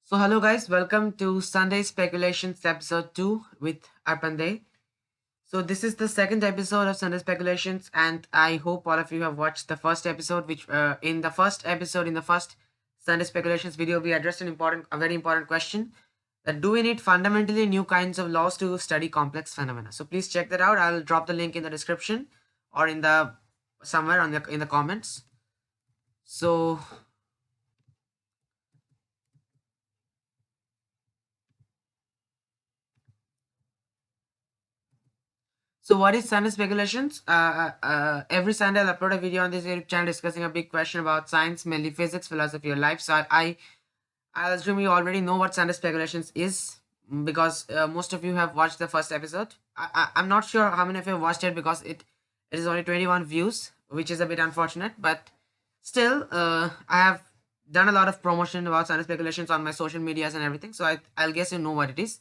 So hello guys, welcome to Sunday Speculations episode 2 with Arpan. So this is the second episode of Sunday Speculations and I hope all of you have watched the first episode which in the first Sunday Speculations video we addressed a very important question that do we need fundamentally new kinds of laws to study complex phenomena. So please check that out. I'll drop the link in the description or in the somewhere in the comments. So So what is Sunday speculations? Every Sunday I'll upload a video on this YouTube channel discussing a big question about science, mainly physics, philosophy, or life. So I'll assume you already know what Sunday speculations is because most of you have watched the first episode. I'm not sure how many of you have watched it because it is only 21 views, which is a bit unfortunate. But still, I have done a lot of promotion about Sunday speculations on my social medias and everything. So I'll guess you know what it is.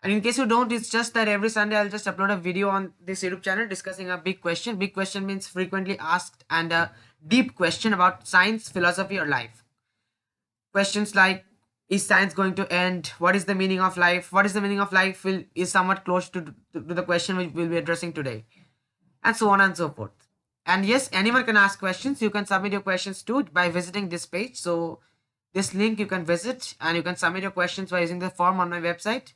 And in case you don't, it's just that every Sunday I'll just upload a video on this YouTube channel discussing a big question. Big question means frequently asked and a deep question about science, philosophy, or life. Questions like, is science going to end? What is the meaning of life? What is the meaning of life is somewhat close to the question which we'll be addressing today. And so on and so forth. And yes, anyone can ask questions. You can submit your questions too by visiting this page. So this link you can visit and you can submit your questions by using the form on my website.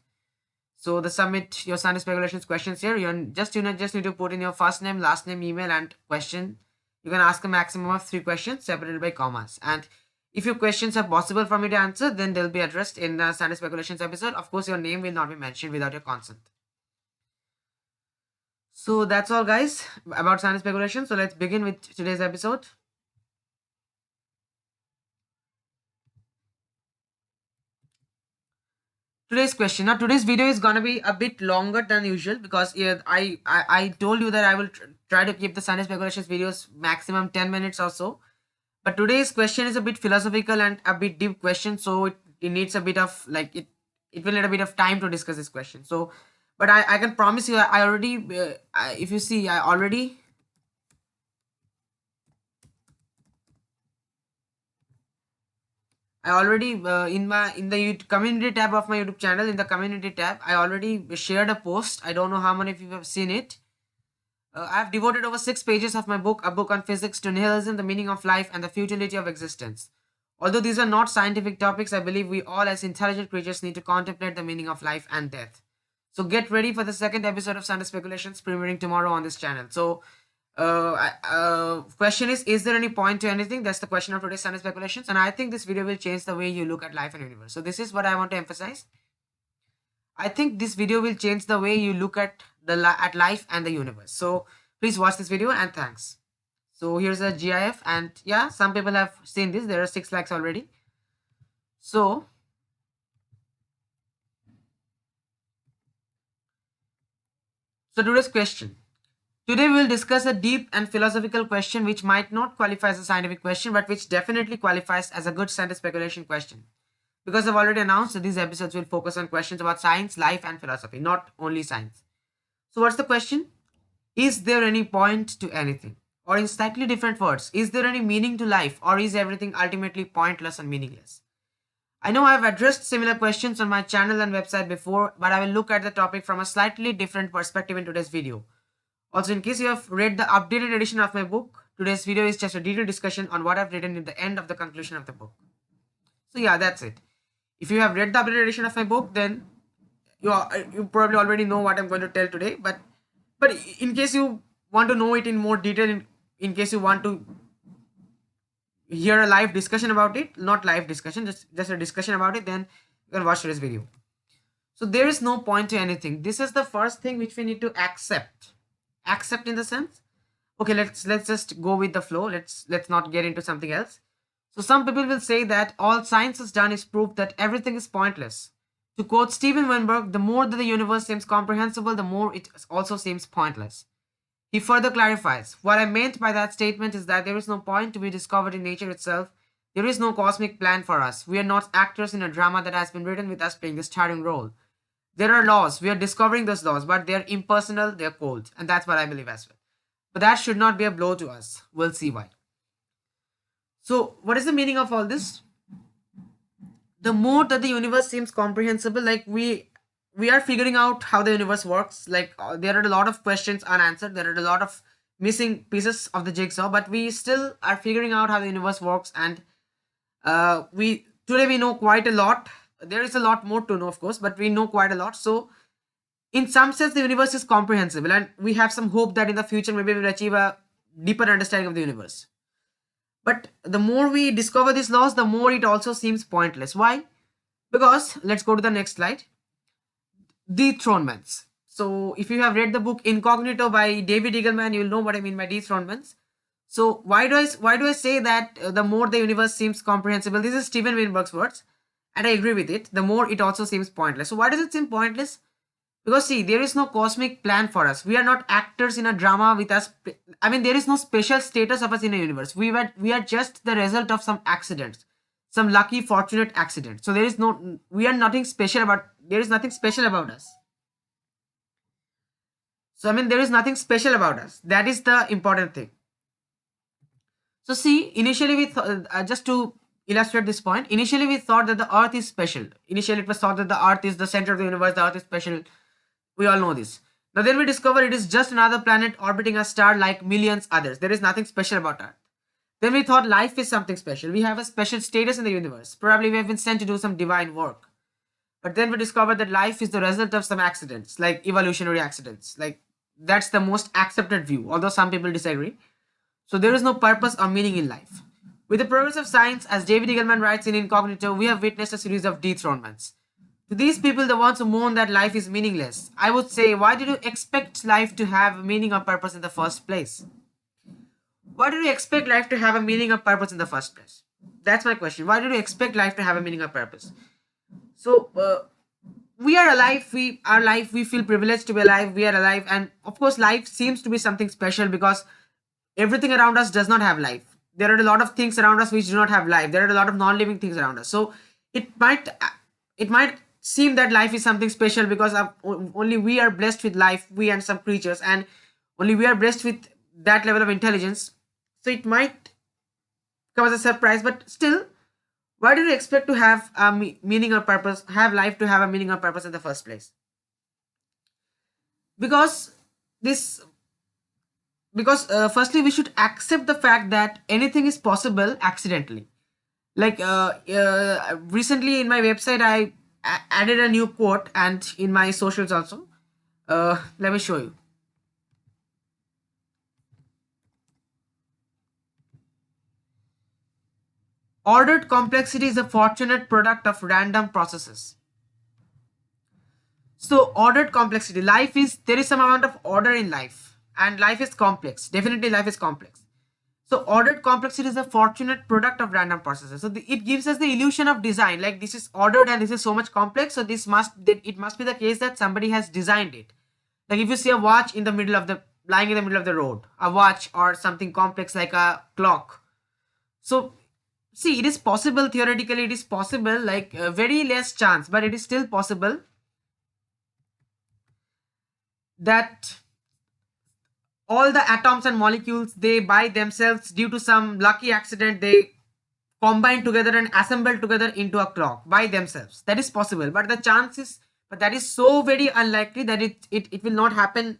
So the submit your Sunday speculations questions here. You just need to put in your first name, last name, email, and question. You can ask a maximum of 3 questions separated by commas. And if your questions are possible for me to answer, then they'll be addressed in the Sunday speculations episode. Of course, your name will not be mentioned without your consent. So that's all, guys, about Sunday speculations. So let's begin with today's episode. Today's question. Now today's video is gonna be a bit longer than usual because I told you that I will try to keep the Sunday speculations videos maximum 10 minutes or so. But today's question is a bit philosophical and a bit deep question, so it needs a bit of it will need a bit of time to discuss this question. So, but I can promise you I already if you see I already in the community tab of my YouTube channel, in the community tab, I already shared a post. I don't know how many of you have seen it. I have devoted over 6 pages of my book, a book on physics, to nihilism, the meaning of life, and the futility of existence. Although these are not scientific topics, I believe we all, as intelligent creatures, need to contemplate the meaning of life and death. So get ready for the second episode of Sunday Speculations, premiering tomorrow on this channel. So question is there any point to anything? That's the question of today's Sunday Speculations, and I think this video will change the way you look at life and universe. So this is what I want to emphasize. I think this video will change the way you look at at life and the universe. So please watch this video and thanks. So here's a GIF, and yeah, some people have seen this. There are 6 likes already. So today's question. Today we will discuss a deep and philosophical question which might not qualify as a scientific question, but which definitely qualifies as a good Sunday speculation question. Because I've already announced that these episodes will focus on questions about science, life, and philosophy, not only science. So what's the question? Is there any point to anything? Or in slightly different words, is there any meaning to life, or is everything ultimately pointless and meaningless? I know I've addressed similar questions on my channel and website before, but I will look at the topic from a slightly different perspective in today's video. Also, in case you have read the updated edition of my book, today's video is just a detailed discussion on what I've written in the end of the conclusion of the book. So yeah, that's it. If you have read the updated edition of my book, then you probably already know what I'm going to tell today. But in case you want to know it in more detail, in case you want to hear a live discussion about it, not live discussion, just a discussion about it, then you can watch today's video. So there is no point to anything. This is the first thing which we need to accept. Accept in the sense, okay, let's just go with the flow. Let's not get into something else. So some people will say that all science has done is prove that everything is pointless. To quote Steven Weinberg, the more that the universe seems comprehensible, the more it also seems pointless. He further clarifies, what I meant by that statement is that there is no point to be discovered in nature itself. There is no cosmic plan for us. We are not actors in a drama that has been written with us playing the starring role. There are laws. We are discovering those laws, but they're impersonal, they're cold. And that's what I believe as well. But that should not be a blow to us. We'll see why. So, what is the meaning of all this? the more that the universe seems comprehensible, like we are figuring out how the universe works. Like there are a lot of questions unanswered, there are a lot of missing pieces of the jigsaw, but we still are figuring out how the universe works. And we today we know quite a lot. There is a lot more to know, of course, but we know quite a lot. So in some sense the universe is comprehensible, and we have some hope that in the future maybe we'll achieve a deeper understanding of the universe. But the more we discover these laws, the more it also seems pointless. Why? Because let's go to the next slide. Dethronements. So if you have read the book Incognito by David Eagleman, you'll know what I mean by dethronements. So why do I say that the more the universe seems comprehensible? This is Steven Weinberg's words, and I agree with it. The more it also seems pointless. So why does it seem pointless? Because see, there is no cosmic plan for us. We are not actors in a drama with us. I mean, there is no special status of us in a universe. We are just the result of some accidents, some lucky, fortunate accident. So we are nothing special about. There is nothing special about us. So I mean, there is nothing special about us. That is the important thing. So see, initially just to illustrate this point, initially we thought that the Earth is special. Initially it was thought that the Earth is the center of the universe, the Earth is special. We all know this. Now then we discover it is just another planet orbiting a star like millions others. There is nothing special about Earth. Then we thought life is something special. We have a special status in the universe. Probably we have been sent to do some divine work. But then we discovered that life is the result of some accidents, like evolutionary accidents. Like that's the most accepted view, although some people disagree. So there is no purpose or meaning in life. With the progress of science, as David Eagleman writes in Incognito, we have witnessed a series of dethronements. To these people, the ones who moan that life is meaningless, I would say, why did you expect life to have meaning or purpose in the first place? Why did you expect life to have a meaning or purpose in the first place? That's my question. Why did you expect life to have a meaning or purpose? So, we are alive, we are alive, we feel privileged to be alive, we are alive, and of course, life seems to be something special because everything around us does not have life. There are a lot of things around us which do not have life. There are a lot of non-living things around us. So it might seem that life is something special because only we are blessed with life, we and some creatures, and only we are blessed with that level of intelligence. So it might come as a surprise, but still, why do you expect to have a meaning or purpose, have life to have a meaning or purpose in the first place? Because this because firstly we should accept the fact that anything is possible accidentally. Like recently in my website I added a new quote, and in my socials also. Let me show you. Ordered complexity is a fortunate product of random processes. So ordered complexity, life is, there is some amount of order in life, and life is complex. Definitely life is complex. So ordered complexity is a fortunate product of random processes. So it gives us the illusion of design. Like this is ordered and this is so much complex. So it must be the case that somebody has designed it. Like if you see a watch in the middle of the lying in the middle of the road, a watch or something complex like a clock. So see, it is possible theoretically. It is possible, like very less chance, but it is still possible that all the atoms and molecules, they by themselves, due to some lucky accident, they combine together and assemble together into a clock by themselves. That is possible, but the chances, but that is so very unlikely that it will not happen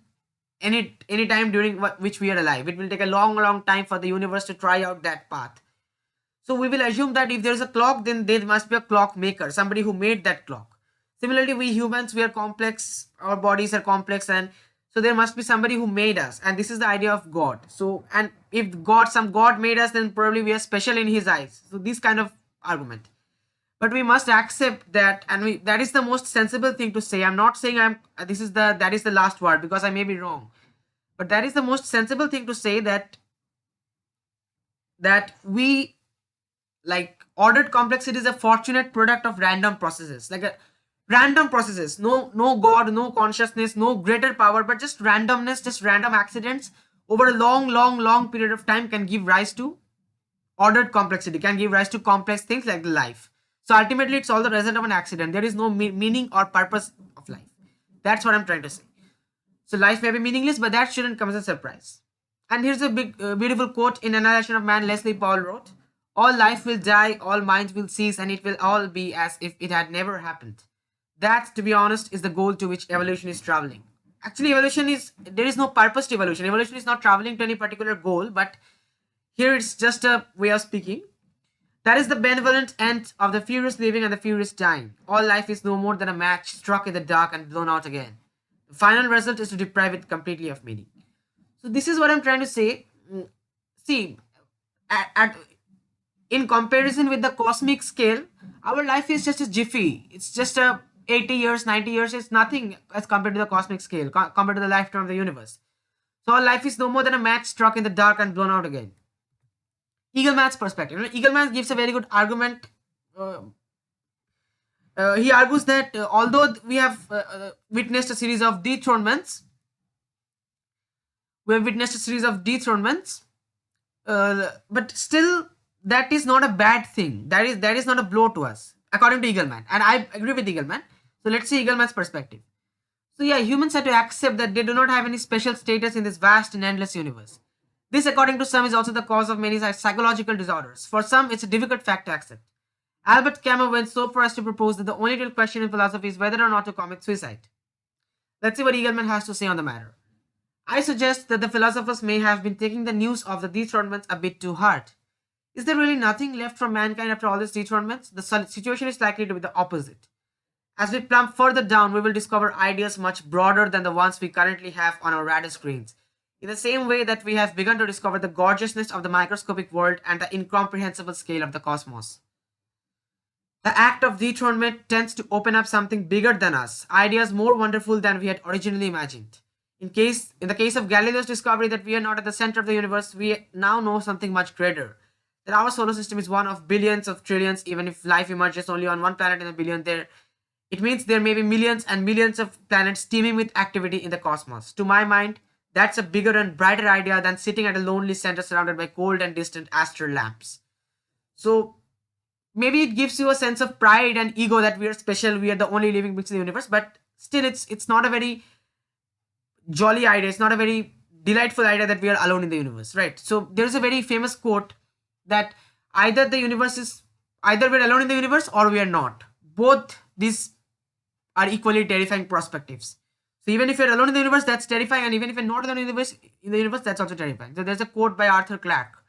any time during which we are alive. It will take a long time for the universe to try out that path. So we will assume that if there is a clock, then there must be a clock maker, somebody who made that clock. Similarly, we humans, we are complex, our bodies are complex, and so there must be somebody who made us, and this is the idea of God. So, and if some God made us, then probably we are special in his eyes. So this kind of argument. But we must accept that, and that is the most sensible thing to say. I'm not saying that is the last word, because I may be wrong. But that is the most sensible thing to say, that we, like, ordered complexity is a fortunate product of random processes. Like a random processes, no God, no consciousness, no greater power, but just randomness, just random accidents over a long period of time can give rise to ordered complexity, can give rise to complex things like life. So ultimately it's all the result of an accident. There is no meaning or purpose of life. That's what I'm trying to say. So life may be meaningless, but that shouldn't come as a surprise. And here's a big beautiful quote in Annihilation of Man, Leslie Paul wrote, All life will die, all minds will cease, and it will all be as if it had never happened. That, to be honest, is the goal to which evolution is traveling. Actually, evolution is, there is no purpose to evolution. Evolution is not traveling to any particular goal, but here it's just a way of speaking. That is the benevolent end of the furious living and the furious dying. All life is no more than a match struck in the dark and blown out again. The final result is to deprive it completely of meaning. So this is what I'm trying to say. See, at in comparison with the cosmic scale, our life is just a jiffy. It's just a 80 years, 90 years. It's nothing as compared to the cosmic scale, compared to the lifetime of the universe. So our life is no more than a match struck in the dark and blown out again. Eagleman's perspective. Eagleman gives a very good argument. He argues that although we have witnessed a series of dethronements, but still that is not a bad thing. That is not a blow to us, according to Eagleman. And I agree with Eagleman. So let's see Eagleman's perspective. So yeah, humans have to accept that they do not have any special status in this vast and endless universe. This, according to some, is also the cause of many psychological disorders. For some, it's a difficult fact to accept. Albert Camus went so far as to propose that the only real question in philosophy is whether or not to commit suicide. Let's see what Eagleman has to say on the matter. I suggest that the philosophers may have been taking the news of the dethronements a bit too hard. Is there really nothing left for mankind after all these dethronements? The situation is likely to be the opposite. As we plumb further down, we will discover ideas much broader than the ones we currently have on our radar screens. In the same way that we have begun to discover the gorgeousness of the microscopic world and the incomprehensible scale of the cosmos. The act of dethronement tends to open up something bigger than us, ideas more wonderful than we had originally imagined. In the case of Galileo's discovery that we are not at the center of the universe, we now know something much greater. That our solar system is one of billions of trillions. Even if life emerges only on one planet in a billion, it means there may be millions and millions of planets teeming with activity in the cosmos. To my mind, that's a bigger and brighter idea than sitting at a lonely center surrounded by cold and distant astral lamps. So maybe it gives you a sense of pride and ego that we are special, we are the only living beings in the universe, but still it's not a very jolly idea. It's not a very delightful idea that we are alone in the universe, right? So there's a very famous quote that either we're alone in the universe or we are not. Both these are equally terrifying perspectives. So even if you're alone in the universe, that's terrifying, and even if you're not alone in the universe, that's also terrifying. So there's a quote by Arthur Clarke,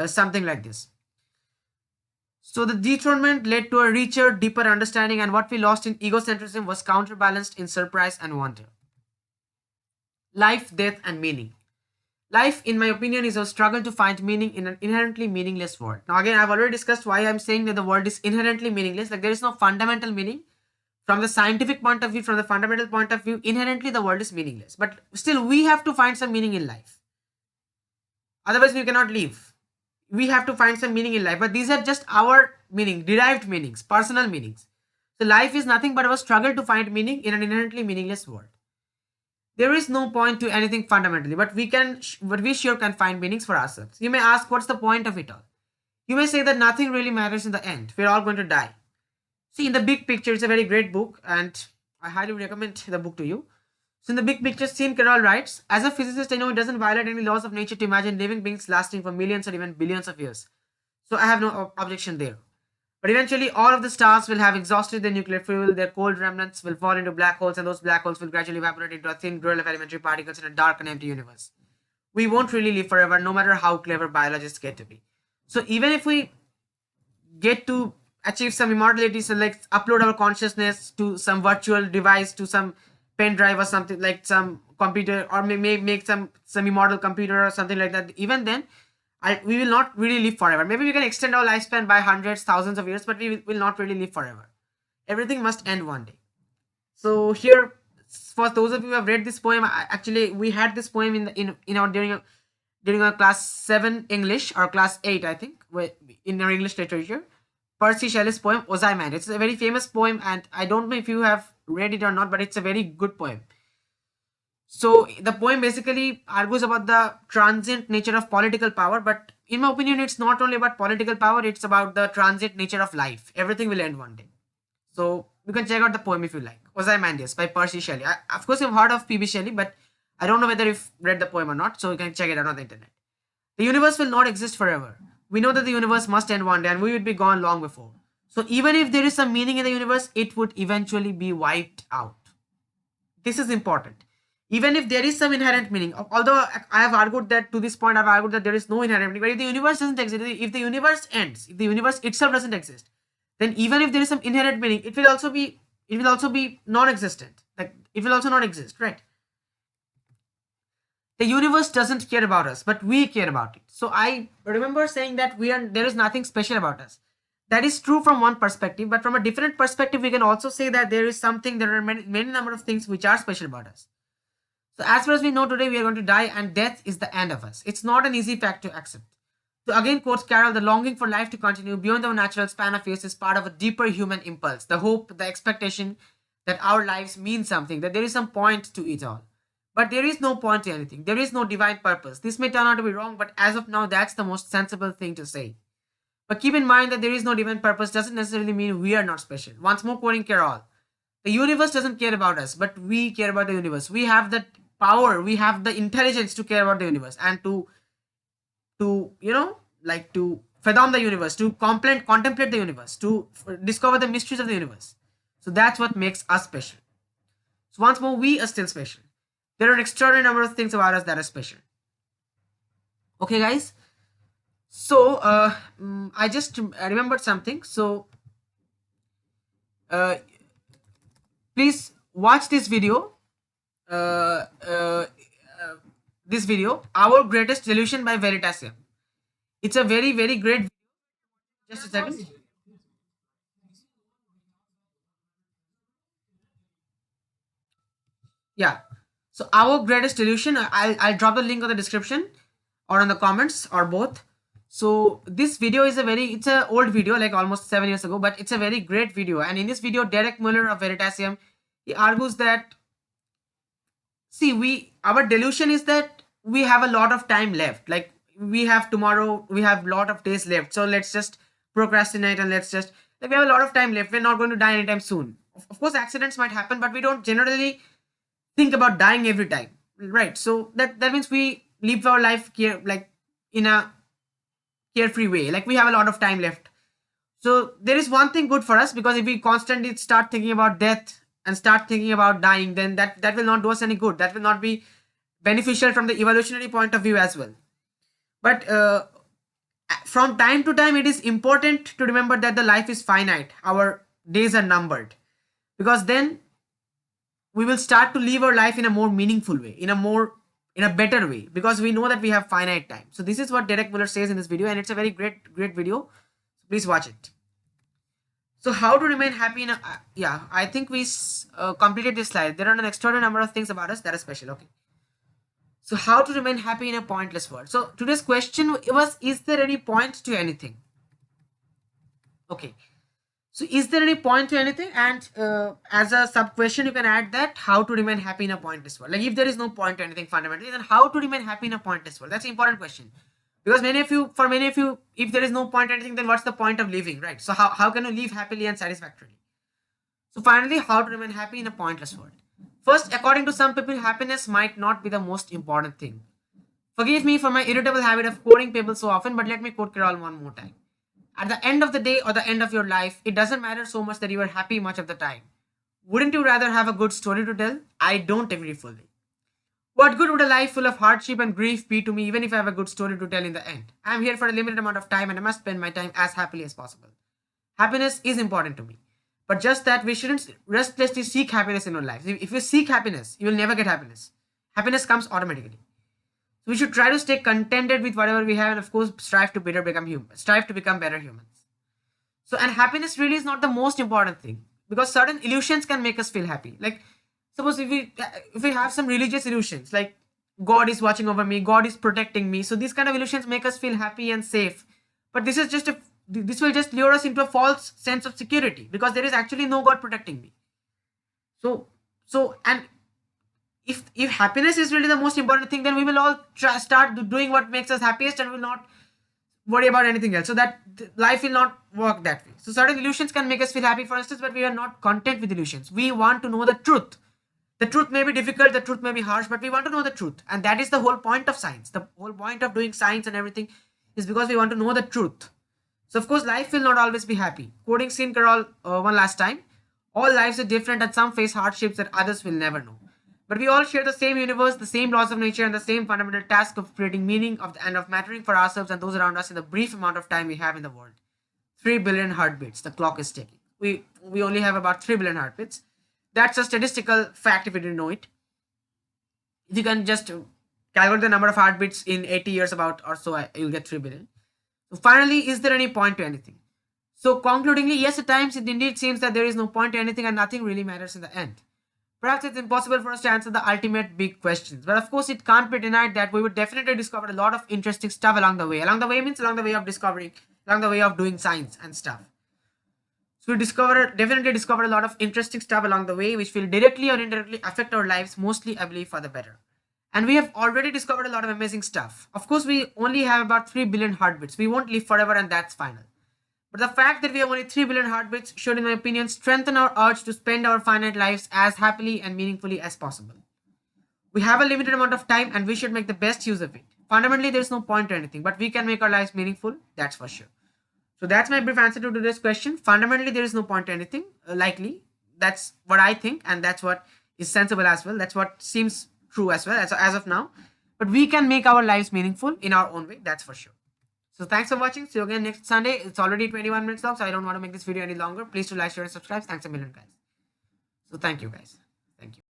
something like this. So the dethronement led to a richer, deeper understanding, and what we lost in egocentrism was counterbalanced in surprise and wonder. Life, death, and meaning. Life, in my opinion, is a struggle to find meaning in an inherently meaningless world. Now, again, I've already discussed why I'm saying that the world is inherently meaningless. Like, there is no fundamental meaning. From the scientific point of view, from the fundamental point of view, inherently the world is meaningless. But still, we have to find some meaning in life. Otherwise, we cannot live. We have to find some meaning in life. But these are just our meaning, derived meanings, personal meanings. So life is nothing but our struggle to find meaning in an inherently meaningless world. There is no point to anything fundamentally, but we sure can find meanings for ourselves. You may ask, what's the point of it all? You may say that nothing really matters in the end. We're all going to die. See, in the big picture, it's a very great book, and I highly recommend the book to you. So in the big picture, Sean Carroll writes, as a physicist, I know it doesn't violate any laws of nature to imagine living beings lasting for millions or even billions of years. So I have no objection there. But eventually, all of the stars will have exhausted their nuclear fuel, their cold remnants will fall into black holes, and those black holes will gradually evaporate into a thin grill of elementary particles in a dark and empty universe. We won't really live forever, no matter how clever biologists get to be. So even if we get to achieve some immortality, so like upload our consciousness to some virtual device, to some pen drive or something, like some computer, or may make some immortal computer or something like that, even then, we will not really live forever. Maybe we can extend our lifespan by hundreds, thousands of years, but we will not really live forever. Everything must end one day. So here, for those of you who have read this poem, actually we had this poem during our class 7 English, or class 8, I think, in our English literature. Percy Shelley's poem Ozymandias. It's a very famous poem, and I don't know if you have read it or not, but it's a very good poem. So the poem basically argues about the transient nature of political power, but in my opinion, it's not only about political power, it's about the transient nature of life. Everything will end one day. So you can check out the poem if you like. Ozymandias by Percy Shelley. Of course, you've heard of P.B. Shelley, but I don't know whether you've read the poem or not, so you can check it out on the internet. The universe will not exist forever. We know that the universe must end one day and we would be gone long before. So even if there is some meaning in the universe, it would eventually be wiped out. This is important. Even if there is some inherent meaning, although I have argued that to this point, I've argued that there is no inherent meaning, but if the universe doesn't exist, if the universe ends, if the universe itself doesn't exist, then even if there is some inherent meaning, it will also be non-existent. Like it will also not exist, right? The universe doesn't care about us, but we care about it. So I remember saying that there is nothing special about us. That is true from one perspective, but from a different perspective, we can also say that there are many number of things which are special about us. So as far as we know today, we are going to die and death is the end of us. It's not an easy fact to accept. So again, quotes Carol, the longing for life to continue beyond our natural span of years is part of a deeper human impulse. The hope, the expectation that our lives mean something, that there is some point to it all. But there is no point to anything. There is no divine purpose. This may turn out to be wrong, but as of now, that's the most sensible thing to say. But keep in mind that there is no divine purpose doesn't necessarily mean we are not special. Once more quoting Carol, the universe doesn't care about us, but we care about the universe. We have the power, we have the intelligence to care about the universe and to fathom the universe, to contemplate the universe, to discover the mysteries of the universe. So that's what makes us special. So once more, we are still special. There are an extraordinary number of things about us that are special. Okay, guys. So I just remembered something. So please watch this video. This video, Our Greatest Delusion by Veritasium. It's a very, very great video. Just a second. Yeah. So Our Greatest Delusion, I'll drop the link on the description or on the comments or both. So this video is it's an old video, like almost 7 years ago, but it's a very great video. And in this video, Derek Muller of Veritasium, he argues that, our delusion is that we have a lot of time left. Like we have tomorrow, we have a lot of days left. So let's just procrastinate and we have a lot of time left. We're not going to die anytime soon. Of course, accidents might happen, but we don't generally think about dying every time, right? So that means we live our life in a carefree way. Like we have a lot of time left. So there is one thing good for us, because if we constantly start thinking about death and start thinking about dying, then that will not do us any good. That will not be beneficial from the evolutionary point of view as well. But from time to time, it is important to remember that the life is finite. Our days are numbered, because then we will start to live our life in a more meaningful way, in a better way, because we know that we have finite time. So this is what Derek Muller says in this video, and it's a very great video. Please watch it. So how to remain happy I think we completed this slide. There are an extraordinary number of things about us that are special. Okay. So how to remain happy in a pointless world. So today's question was, is there any point to anything? Okay. So is there any point to anything? And as a sub question, you can add that, how to remain happy in a pointless world. Like if there is no point to anything fundamentally, then how to remain happy in a pointless world? That's an important question. Because for many of you, if there is no point to anything, then what's the point of living, right? So how can you live happily and satisfactorily? So finally, how to remain happy in a pointless world. First, according to some people, happiness might not be the most important thing. Forgive me for my irritable habit of quoting people so often, but let me quote Carol one more time. At the end of the day or the end of your life, it doesn't matter so much that you are happy much of the time. Wouldn't you rather have a good story to tell? I don't agree fully. What good would a life full of hardship and grief be to me, even if I have a good story to tell in the end? I am here for a limited amount of time and I must spend my time as happily as possible. Happiness is important to me. But just that we shouldn't restlessly seek happiness in our lives. If you seek happiness, you will never get happiness. Happiness comes automatically. So we should try to stay contented with whatever we have, and of course strive to become better humans. So, and happiness really is not the most important thing, because certain illusions can make us feel happy. Like suppose if we have some religious illusions, like God is watching over me, God is protecting me. So these kind of illusions make us feel happy and safe. But this will just lure us into a false sense of security, because there is actually no God protecting me. And if happiness is really the most important thing, then we will all start doing what makes us happiest and will not worry about anything else. So that life will not work that way. So certain illusions can make us feel happy, for instance, but we are not content with illusions. We want to know the truth. The truth may be difficult, the truth may be harsh, but we want to know the truth. And that is the whole point of science. The whole point of doing science and everything is because we want to know the truth. So of course, life will not always be happy. Quoting Sin Carol one last time, all lives are different and some face hardships that others will never know. But we all share the same universe, the same laws of nature, and the same fundamental task of creating meaning and of mattering for ourselves and those around us in the brief amount of time we have in the world. 3 billion heartbeats, the clock is ticking. We only have about 3 billion heartbeats. That's a statistical fact if you didn't know it. If you can just calculate the number of heartbeats in 80 years about or so, you'll get 3 billion. So finally, is there any point to anything? So concludingly, yes, at times it indeed seems that there is no point to anything and nothing really matters in the end. Perhaps it's impossible for us to answer the ultimate big questions, but of course it can't be denied that we would definitely discover a lot of interesting stuff along the way. Along the way means along the way of discovering, along the way of doing science and stuff. So we definitely discover a lot of interesting stuff along the way, which will directly or indirectly affect our lives, mostly I believe for the better. And we have already discovered a lot of amazing stuff. Of course, we only have about 3 billion heartbeats. We won't live forever, and that's final. But the fact that we have only 3 billion heartbeats should, in my opinion, strengthen our urge to spend our finite lives as happily and meaningfully as possible. We have a limited amount of time and we should make the best use of it. Fundamentally, there's no point to anything, but we can make our lives meaningful, that's for sure. So that's my brief answer to today's question. Fundamentally, there is no point to anything, likely. That's what I think, and that's what is sensible as well. That's what seems true as well as of now. But we can make our lives meaningful in our own way, that's for sure. So thanks for watching. See you again next Sunday. It's already 21 minutes long, so I don't want to make this video any longer. Please do like, share, and subscribe. Thanks a million, guys. So thank you, guys. Thank you.